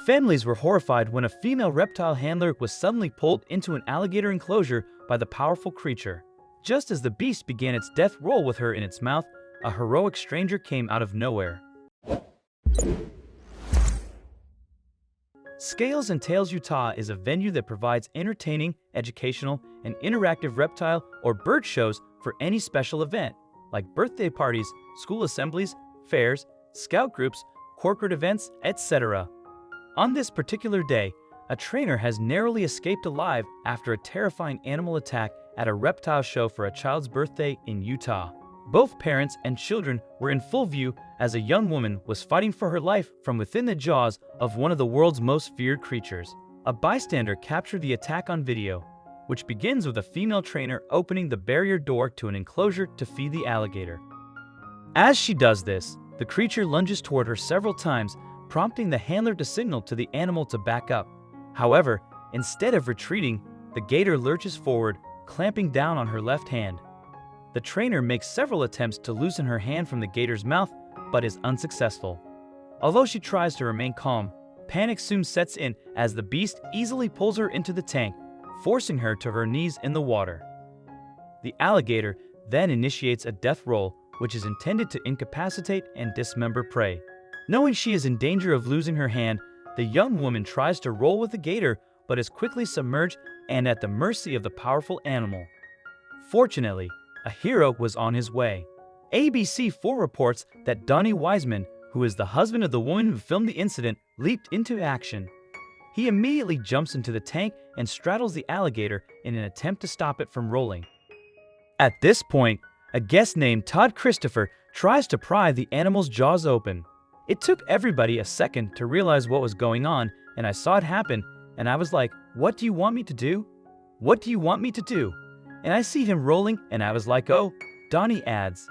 Families were horrified when a female reptile handler was suddenly pulled into an alligator enclosure by the powerful creature. Just as the beast began its death roll with her in its mouth, a heroic stranger came out of nowhere. Scales and Tales Utah is a venue that provides entertaining, educational, and interactive reptile or bird shows for any special event, like birthday parties, school assemblies, fairs, scout groups, corporate events, etc. On this particular day, a trainer has narrowly escaped alive after a terrifying animal attack at a reptile show for a child's birthday in Utah. Both parents and children were in full view as a young woman was fighting for her life from within the jaws of one of the world's most feared creatures. A bystander captured the attack on video, which begins with a female trainer opening the barrier door to an enclosure to feed the alligator. As she does this, the creature lunges toward her several times, prompting the handler to signal to the animal to back up. However, instead of retreating, the gator lurches forward, clamping down on her left hand. The trainer makes several attempts to loosen her hand from the gator's mouth, but is unsuccessful. Although she tries to remain calm, panic soon sets in as the beast easily pulls her into the tank, forcing her to her knees in the water. The alligator then initiates a death roll, which is intended to incapacitate and dismember prey. Knowing she is in danger of losing her hand, the young woman tries to roll with the gator, but is quickly submerged and at the mercy of the powerful animal. Fortunately, a hero was on his way. ABC4 reports that Donnie Wiseman, who is the husband of the woman who filmed the incident, leaped into action. He immediately jumps into the tank and straddles the alligator in an attempt to stop it from rolling. At this point, a guest named Todd Christopher tries to pry the animal's jaws open. It took everybody a second to realize what was going on, and I saw it happen, and I was like, "What do you want me to do? What do you want me to do?" And I see him rolling, and I was like, "Oh," Donnie adds.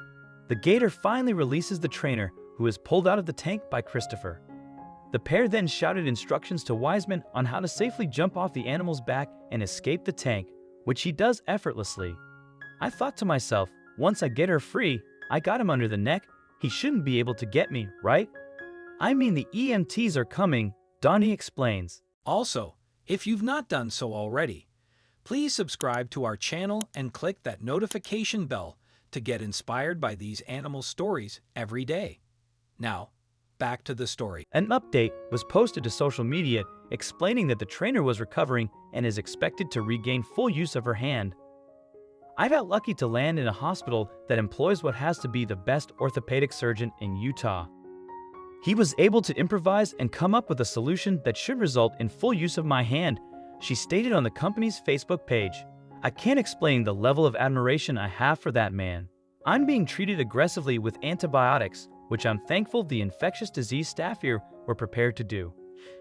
The gator finally releases the trainer, who is pulled out of the tank by Christopher. The pair then shouted instructions to Wiseman on how to safely jump off the animal's back and escape the tank, which he does effortlessly. I thought to myself, once I get her free, I got him under the neck, he shouldn't be able to get me, right? I mean, the EMTs are coming, Donnie explains. Also, if you've not done so already, please subscribe to our channel and click that notification bell to get inspired by these animal stories every day. Now, back to the story. An update was posted to social media explaining that the trainer was recovering and is expected to regain full use of her hand. I got lucky to land in a hospital that employs what has to be the best orthopedic surgeon in Utah. He was able to improvise and come up with a solution that should result in full use of my hand, she stated on the company's Facebook page. I can't explain the level of admiration I have for that man. I'm being treated aggressively with antibiotics, which I'm thankful the infectious disease staff here were prepared to do.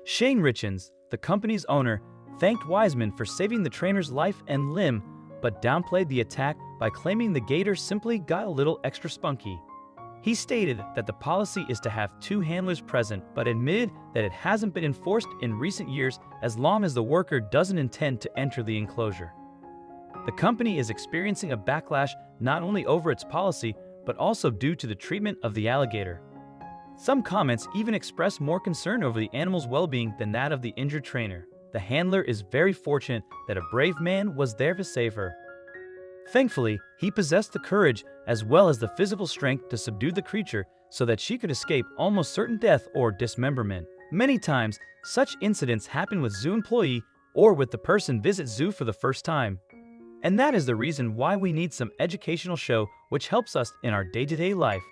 Shane Richens, the company's owner, thanked Wiseman for saving the trainer's life and limb, but downplayed the attack by claiming the gator simply got a little extra spunky. He stated that the policy is to have 2 handlers present, but admitted that it hasn't been enforced in recent years as long as the worker doesn't intend to enter the enclosure. The company is experiencing a backlash not only over its policy, but also due to the treatment of the alligator. Some comments even express more concern over the animal's well-being than that of the injured trainer. The handler is very fortunate that a brave man was there to save her. Thankfully, he possessed the courage as well as the physical strength to subdue the creature so that she could escape almost certain death or dismemberment. Many times, such incidents happen with zoo employee or with the person visits zoo for the first time. And that is the reason why we need some educational show which helps us in our day-to-day life.